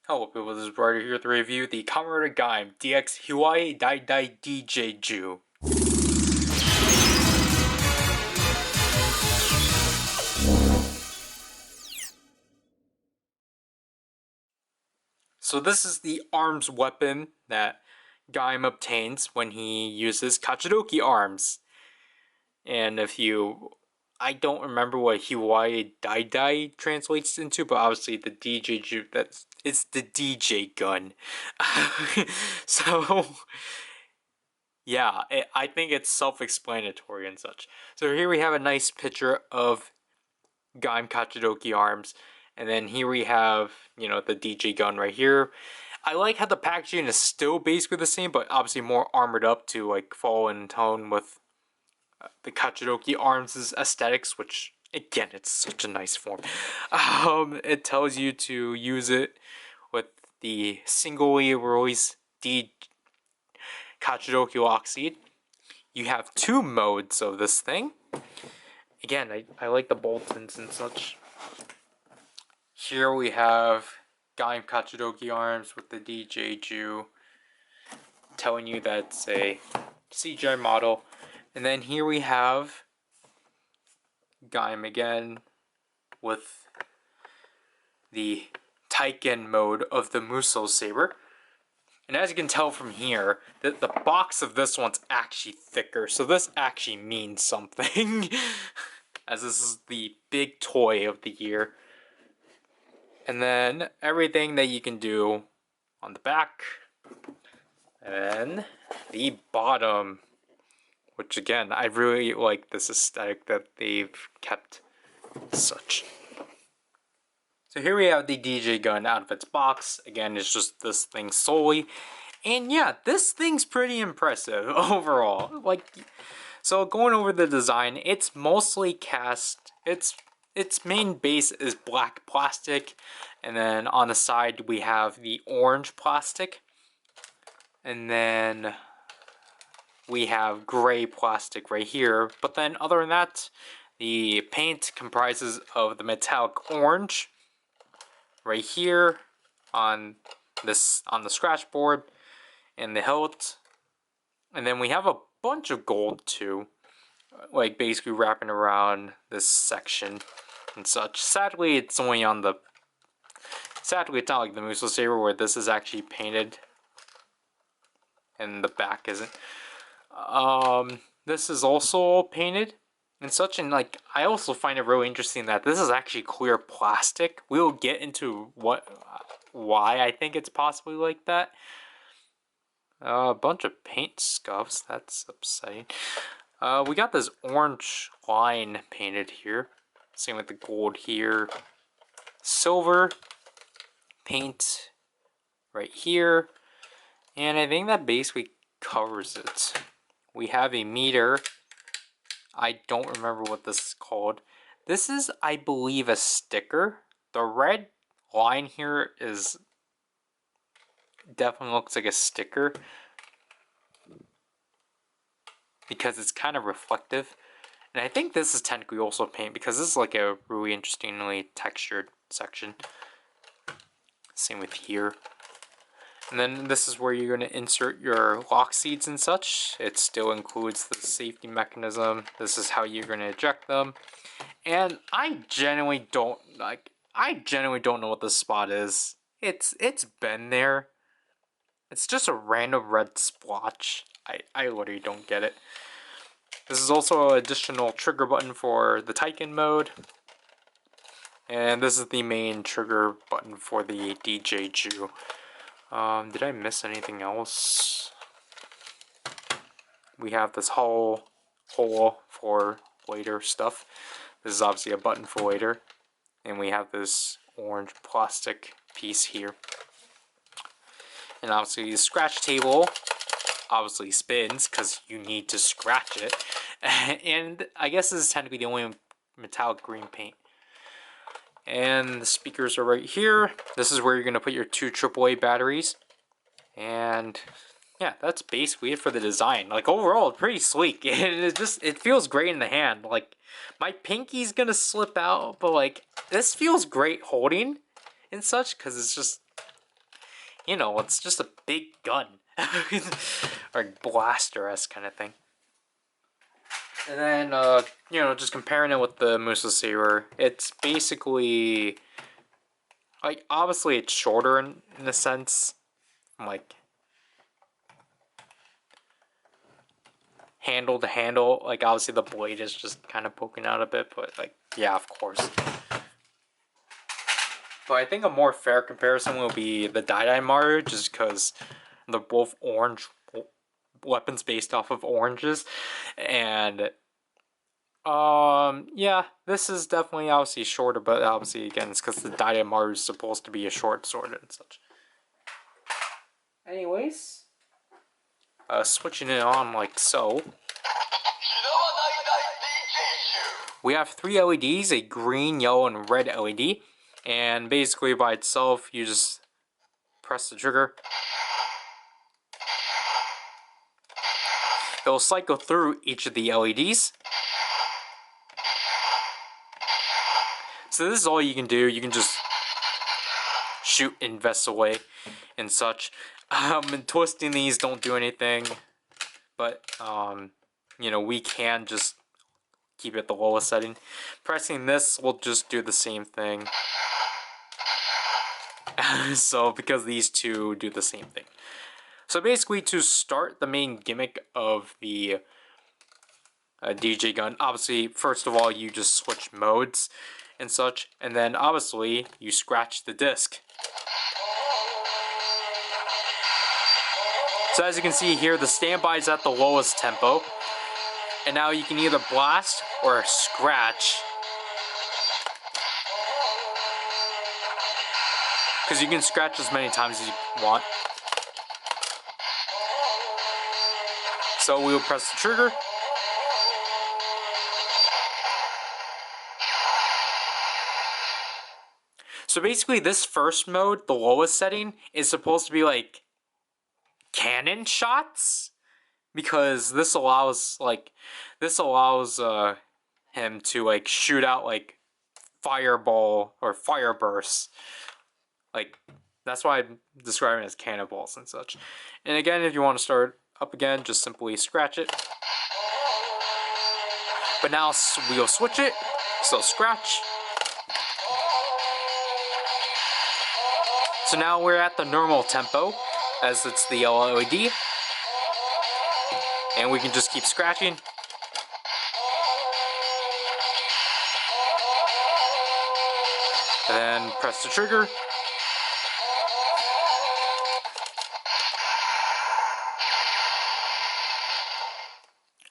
Hello people, this is Ryder here to review the Kamen Rider Gaim DX Hinawadaidai DJ Jyu. So this is the arms weapon that Gaim obtains when he uses Kachidoki arms. And I don't remember what Hinawadaidai translates into, but obviously the DJ Jyu, it's the DJ gun. So yeah, I think it's self-explanatory and such. So here we have a nice picture of Gaim Kachidoki arms, and then here we have, the DJ gun right here. I like how the packaging is still basically the same, but obviously more armored up to like fall in tone with the Kachidoki arms' aesthetics, which again, it's such a nice form. It tells you to use it with the singly release Kachidoki Lock Seed. You have two modes of this thing. Again, I like the buttons and such. Here we have Gaim Kachidoki arms with the DJ Jyu, telling you that it's a CGI model. And then here we have Gaim again with the Taiken mode of the Muso Saber. And as you can tell from here, the box of this one's actually thicker, so this actually means something. As this is the big toy of the year. And then everything that you can do on the back. And the bottom. Which again, I really like this aesthetic that they've kept such. So here we have the DJ gun out of its box. Again, it's just this thing solely. And yeah, this thing's pretty impressive overall. So going over the design, it's mostly cast. Its main base is black plastic, and then on the side we have the orange plastic, and then we have gray plastic right here. But then other than that, the paint comprises of the metallic orange right here on the scratch board and the hilt, and then we have a bunch of gold too, like basically wrapping around this section and such. Sadly, it's not like the Muso Saber where this is actually painted and the back isn't. This is also painted and such, and I also find it really interesting that this is actually clear plastic. We'll get into why I think it's possibly like that. A bunch of paint scuffs, that's upsetting. We got this orange line painted here. Same with the gold here. Silver paint right here. And I think that basically covers it. We have a meter. I don't remember what this is called. This is, I believe, a sticker. The red line here is definitely looks like a sticker because it's kind of reflective. And I think this is technically also paint because this is like a really interestingly textured section. Same with here. And then this is where you're going to insert your lock seeds and such. It still includes the safety mechanism. This is how you're going to eject them. And I genuinely don't know what this spot is. It's been there. It's just a random red splotch. I literally don't get it. This is also an additional trigger button for the Taiken mode. And this is the main trigger button for the DJ Jyu. Did I miss anything else? We have this hole for later stuff. This is obviously a button for later. And we have this orange plastic piece here. And obviously the scratch table obviously spins because you need to scratch it. And I guess this is technically the only metallic green paint. And the speakers are right here. This is where you're going to put your two AAA batteries. And yeah, that's basically it for the design. Overall, it's pretty sleek. It feels great in the hand. My pinky's going to slip out, but this feels great holding and such because it's just you know, it's just a big gun. Or blaster-esque kind of thing. And then, you know, just comparing it with the Musa Saber, it's basically, like, obviously it's shorter in a sense. Like, handle to handle, like, obviously the blade is just kind of poking out a bit, but, like, yeah, of course. But I think a more fair comparison will be the Daidai Maru, just because they're both orange weapons based off of oranges, and yeah, this is definitely obviously shorter, but obviously again it's because the Daidai Maru is supposed to be a short sword and such. Anyways, switching it on like so. We have 3 LEDs, a green, yellow, and red LED, and basically by itself you just press the trigger. It'll cycle through each of the LEDs. So this is all you can do. You can just shoot invests away and such. And twisting these don't do anything. But, you know, we can just keep it at the lowest setting. Pressing this will just do the same thing. So, because these two do the same thing. So basically, to start the main gimmick of the DJ gun, obviously, first of all, you just switch modes and such, and then obviously you scratch the disc. So as you can see here, the standby is at the lowest tempo, and now you can either blast or scratch, because you can scratch as many times as you want. So we will press the trigger. So basically this first mode, the lowest setting, is supposed to be like cannon shots, because this allows him to like shoot out like fireball or fire bursts. Like, that's why I'm describing it as cannonballs and such. And again, if you want to start up again, just simply scratch it. But now we'll switch it, so scratch. So now we're at the normal tempo, as it's the yellow LED. And we can just keep scratching. And then press the trigger.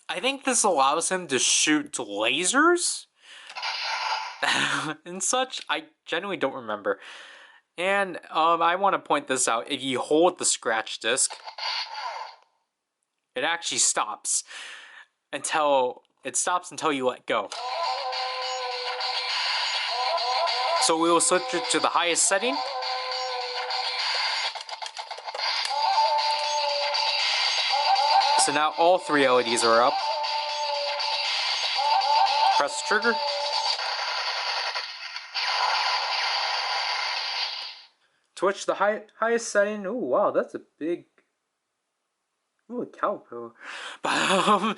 I think this allows him to shoot lasers and such. I genuinely don't remember. And I want to point this out. If you hold the scratch disc, it actually stops until you let go. So we will switch it to the highest setting. So now all 3 LEDs are up. Press the trigger. Switch the highest setting. Oh wow, that's a big. Ooh, a cowpill. But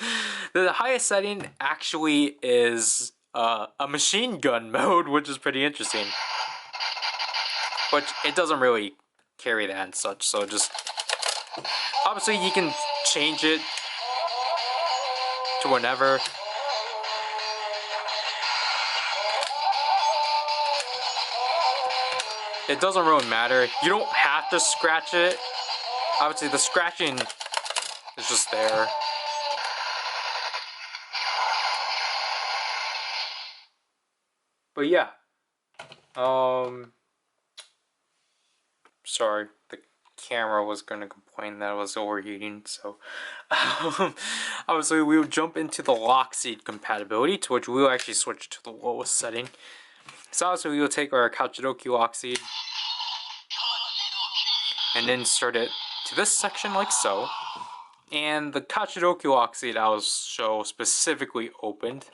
the highest setting actually is a machine gun mode, which is pretty interesting. But it doesn't really carry that and such, so just obviously you can change it to whenever. It doesn't really matter. You don't have to scratch it. Obviously the scratching is just there. But yeah. Sorry, the camera was gonna complain that I was overheating, so obviously we will jump into the lock seed compatibility, to which we will actually switch to the lowest setting. So obviously we will take our Kachidoki lock seed and insert it to this section like so. And the Kachidoki lock seed I will show specifically opened,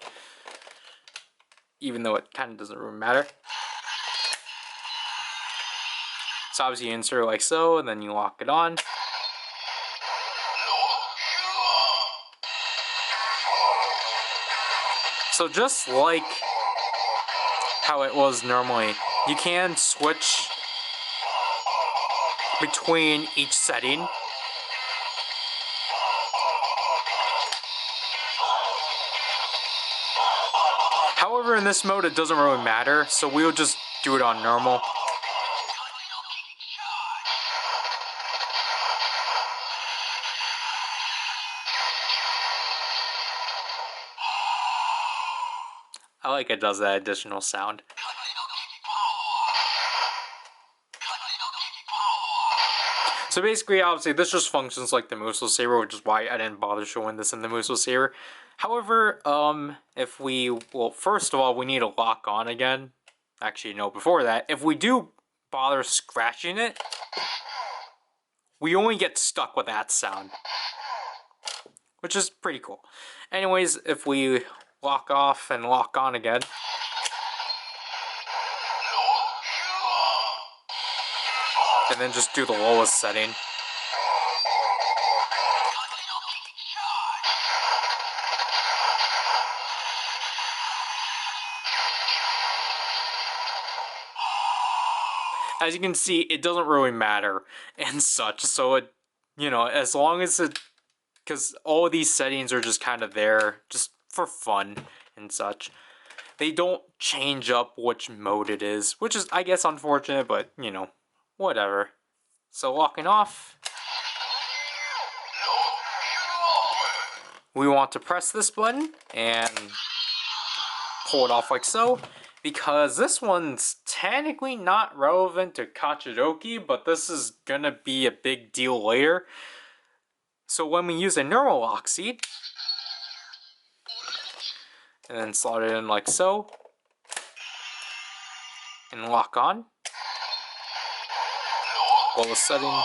even though it kind of doesn't really matter. So obviously you insert it like so, and then you lock it on. So just like how it was normally, you can switch between each setting. However, in this mode, it doesn't really matter, so we'll just do it on normal. I like it does that additional sound. So basically, obviously, this just functions like the Muso Saber, which is why I didn't bother showing this in the Muso Saber. However, if we, well, first of all, we need to lock on again. Actually, no, before that, if we do bother scratching it, we only get stuck with that sound, which is pretty cool. Anyways, if we lock off and lock on again, and then just do the lowest setting. As you can see, it doesn't really matter and such, so it, you know, as long as it, because all of these settings are just kind of there, just for fun and such. They don't change up which mode it is, which is, I guess, unfortunate, but, you know, whatever. So locking off, we want to press this button and pull it off like so, because this one's technically not relevant to Kachidoki, but this is gonna be a big deal later. So when we use a normal lock seed, and then slot it in like so, and lock on, lowest setting,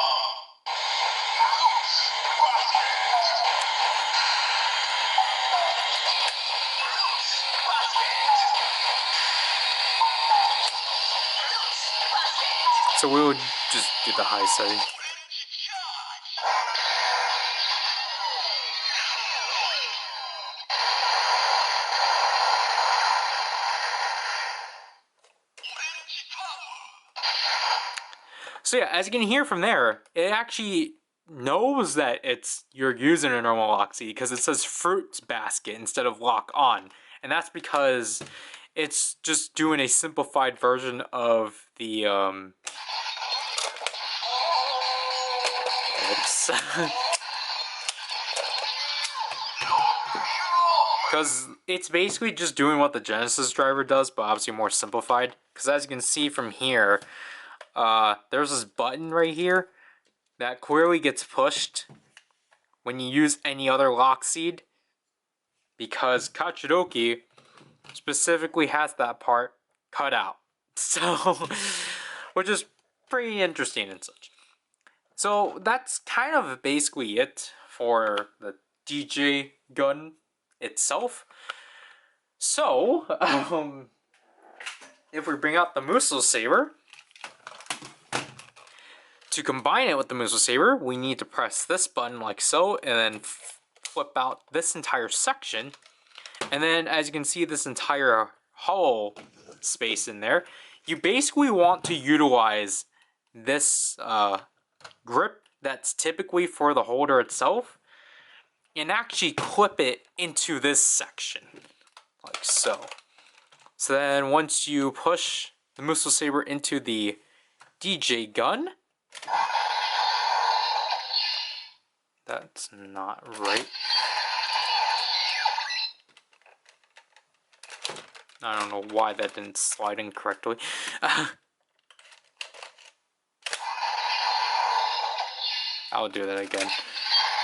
so we would just do the high setting. So yeah, as you can hear from there, it actually knows that you're using a normal lock seed because it says fruit basket instead of lock on. And that's because it's just doing a simplified version of the oops. Because it's basically just doing what the Genesis driver does, but obviously more simplified. Because as you can see from here, there's this button right here that clearly gets pushed when you use any other lock seed, because Kachidoki specifically has that part cut out. So, which is pretty interesting and such. So that's kind of basically it for the DJ gun itself. So, if we bring out the Muso Saber, to combine it with the Muso Saber, we need to press this button like so, and then flip out this entire section. And then, as you can see, this entire hollow space in there, you basically want to utilize this grip that's typically for the holder itself, and actually clip it into this section, like so. So then once you push the Muso Saber into the DJ gun, that's not right. I don't know why that didn't slide in correctly. I'll do that again.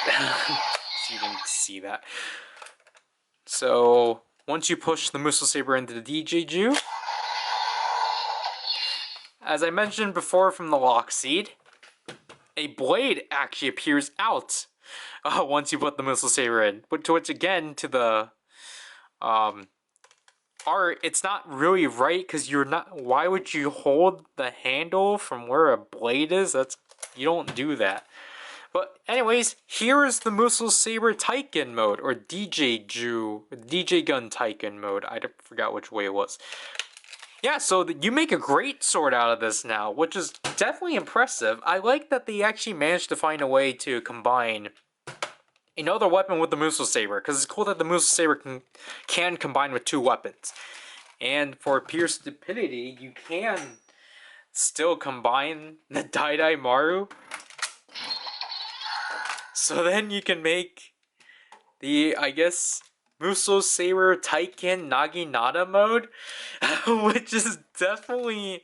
So you didn't see that. So once you push the Muso Saber into the DJ Jyu, as I mentioned before from the lock seed, a blade actually appears out once you put the Muso Saber in, which again, to the art, it's not really right because you're not. Why would you hold the handle from where a blade is? You don't do that. But anyways, here is the Musou Saber Taiken mode, or DJ Jyu, DJ Gun Taiken mode. I forgot which way it was. Yeah, so you make a great sword out of this now, which is definitely impressive. I like that they actually managed to find a way to combine another weapon with the Musou Saber, because it's cool that the Musou Saber can combine with two weapons. And for pure stupidity, you can still combine the Dai Maru. So then you can make the, I guess, Musou Saber Taiken Naginata mode, which is definitely...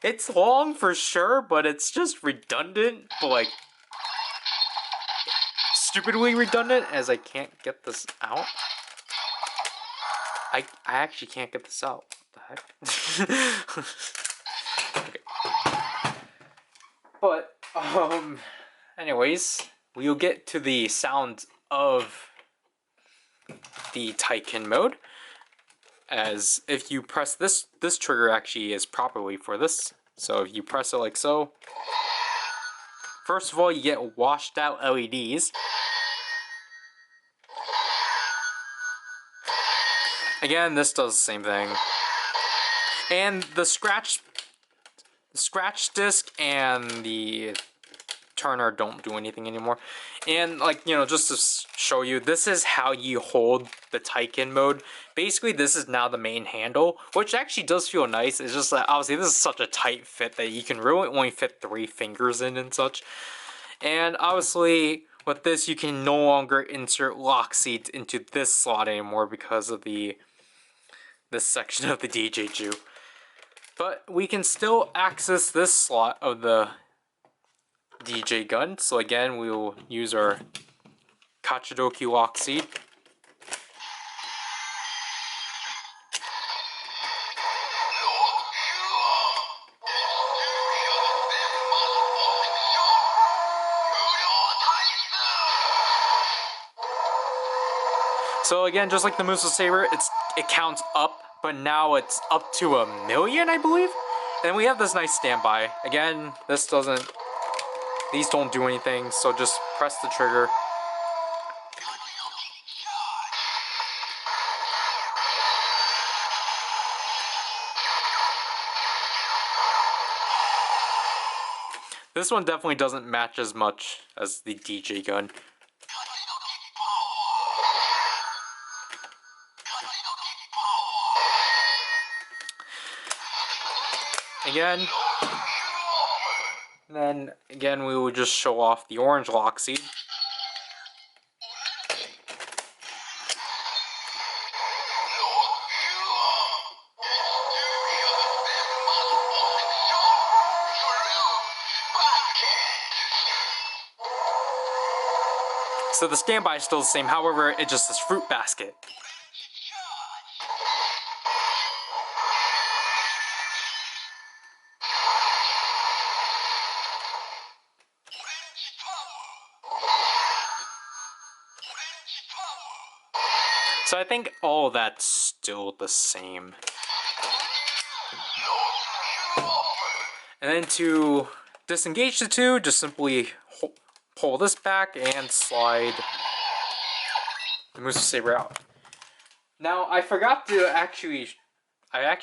It's long for sure, but it's just redundant, but like... stupidly redundant, as I can't get this out. I actually can't get this out. What the heck? Okay. But, anyways, we'll get to the sound of the Taiken mode, as if you press this trigger actually is properly for this. So if you press it like so, first of all you get washed out LEDs. Again, this does the same thing. And the scratch disc and the turner don't do anything anymore. And like, you know, just to show you, this is how you hold the Taiken mode. Basically, this is now the main handle, which actually does feel nice. It's just that obviously this is such a tight fit that you can really only fit 3 fingers in and such. And obviously, with this, you can no longer insert lock seats into this slot anymore because of this section of the DJ Jyu. But we can still access this slot of the DJ gun. So again, we will use our Kachidoki lock seat. So again, just like the Musou Saber, it counts up, but now it's up to 1,000,000, I believe. And we have this nice standby. Again, these don't do anything, so just press the trigger. This one definitely doesn't match as much as the DJ gun. Again, and then again we will just show off the orange lock seat. So the standby is still the same, however, it just says fruit basket. So I think all of that's still the same. And then to disengage the two, just simply pull this back and slide the Musou Saber out. Now I actually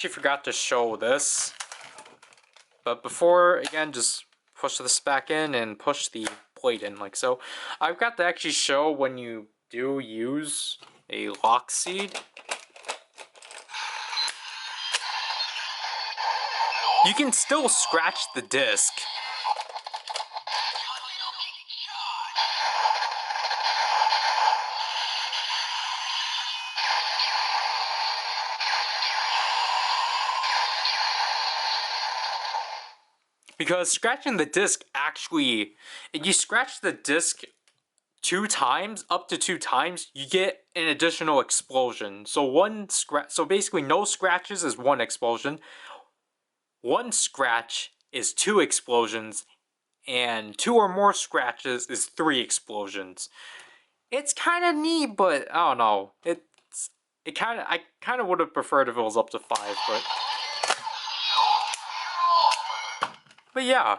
forgot to show this, but before, again, just push this back in and push the blade in like so. I forgot to actually show when you do use a lock seat. You can still scratch the disc. Because scratching the disc actually, if you scratch the disc 2 times, up to 2 times, you get an additional explosion. So so basically no scratches is 1 explosion. 1 scratch is 2 explosions, and 2 or more scratches is 3 explosions. It's kind of neat, but I don't know. I kind of would have preferred if it was up to 5, but yeah.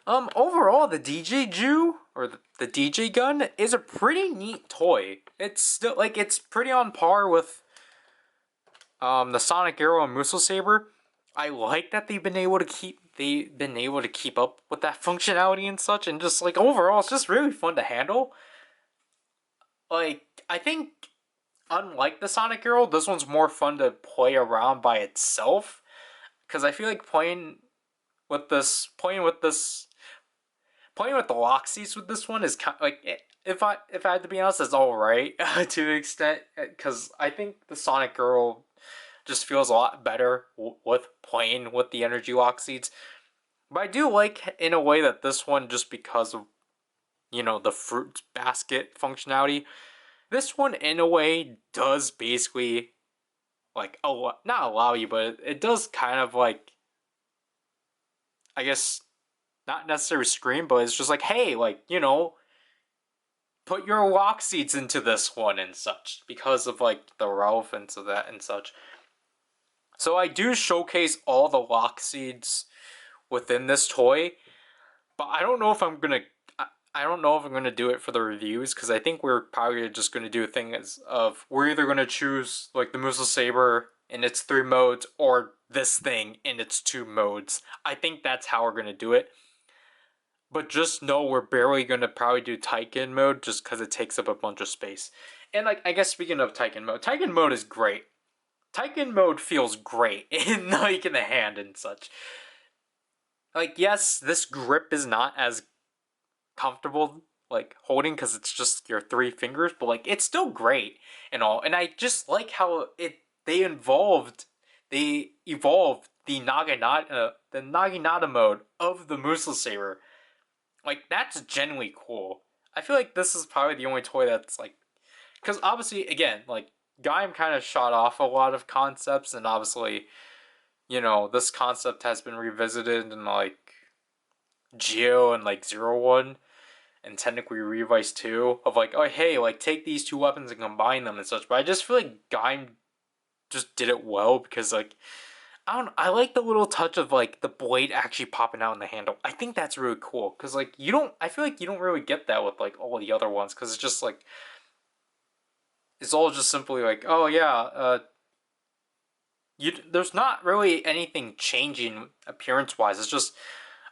Overall, the DJ Jyu, or the DJ gun, is a pretty neat toy. It's still, like, it's pretty on par with the Sonic Arrow and Muso Saber. I like that they've been able to keep up with that functionality and such, and just, like, overall, it's just really fun to handle. Like, I think, unlike the Sonic Arrow, this one's more fun to play around by itself, because I feel like playing with the lock seats with this one is kind of like, if I had to be honest, it's all right to an extent, because I think the Sonic Girl just feels a lot better with playing with the energy lock seats. But I do like, in a way, that this one, just because of, the fruit basket functionality, this one in a way does basically, like, not allow you, but it does kind of, like, I guess, not necessarily scream, but it's just like, hey, like, put your lock seats into this one and such, because of, like, the relevance of that and such. So I do showcase all the lock seats within this toy, but I don't know if I'm gonna do it for the reviews, because I think we're probably just gonna do a thing of we're either gonna choose, like, the Muso Saber in its 3 modes, or this thing in its 2 modes. I think that's how we're gonna do it. But just know we're barely gonna probably do Taiken mode, just because it takes up a bunch of space. And, like, I guess speaking of Taiken mode is great. Taiken mode feels great in, like, in the hand and such. Like, yes, this grip is not as comfortable, like, holding, because it's just your 3 fingers, but, like, it's still great and all. And I just like how they evolved the Naginata mode of the Muso Saber. Like, that's genuinely cool. I feel like this is probably the only toy that's, like, because obviously, again, like, Gaim kind of shot off a lot of concepts, and obviously, this concept has been revisited in, like, Geo and, like, 01, and technically Revice 2, of, like, oh, hey, like, take these 2 weapons and combine them and such. But I just feel like Gaim just did it well, because, like, I like the little touch of, like, the blade actually popping out in the handle. I think that's really cool, because, like, I feel like you don't really get that with, like, all the other ones, because it's just, like, it's all just simply, like, oh, yeah, there's not really anything changing appearance-wise. It's just,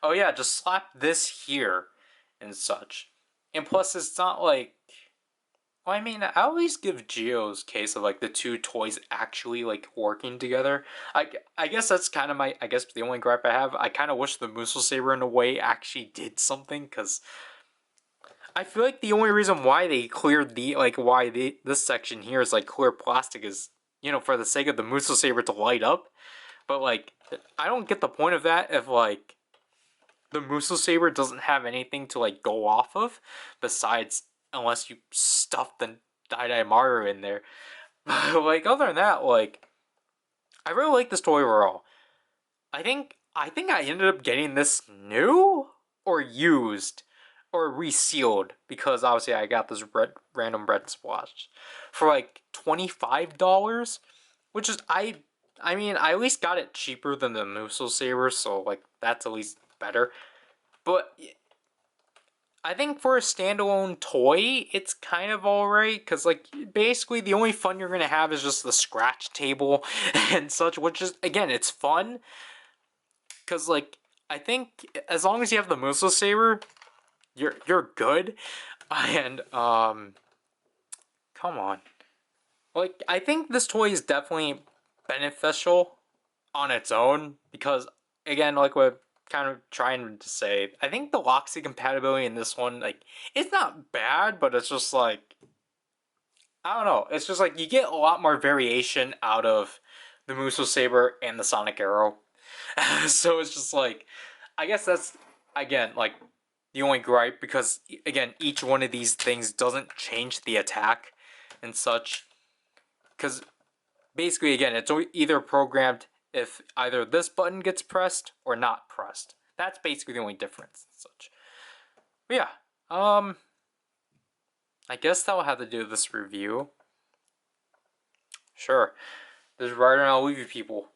oh, yeah, just slap this here and such. And plus, it's not, like, well, I mean, I always give Geo's case of, like, the 2 toys actually, like, working together. I guess that's kind of the only gripe I have. I kind of wish the Muso Saber, in a way, actually did something, because I feel like the only reason why they cleared this section here is, like, clear plastic is, for the sake of the Muso Saber to light up. But, like, I don't get the point of that if, like, the Muso Saber doesn't have anything to, like, go off of, besides, unless you stuff the Dai Mario in there. Like, other than that, like, I really like this toy overall. I think I ended up getting this new or used or resealed, because obviously I got this random red splotch for, like, $25, which is, I mean, I at least got it cheaper than the Muso Saber, so, like, that's at least better. But I think for a standalone toy, it's kind of alright, because, like, basically the only fun you're going to have is just the scratch table and such, which is, again, it's fun, because, like, I think as long as you have the Muso Saber, you're good. And, come on. Like, I think this toy is definitely beneficial on its own, because, again, like what kind of trying to say, I think the Loxy compatibility in this one, like, it's not bad, but it's just like, I don't know, it's just like you get a lot more variation out of the Muso Saber and the Sonic Arrow. So it's just like, I guess that's, again, like, the only gripe, because, again, each one of these things doesn't change the attack and such, because basically, again, it's either programmed if either this button gets pressed or not pressed. That's basically the only difference and such. But yeah, I guess that'll have to do this review. Sure. This is Ryder and I'll leave you people.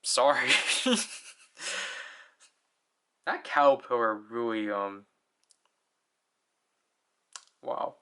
Sorry. That caterpillar really, wow.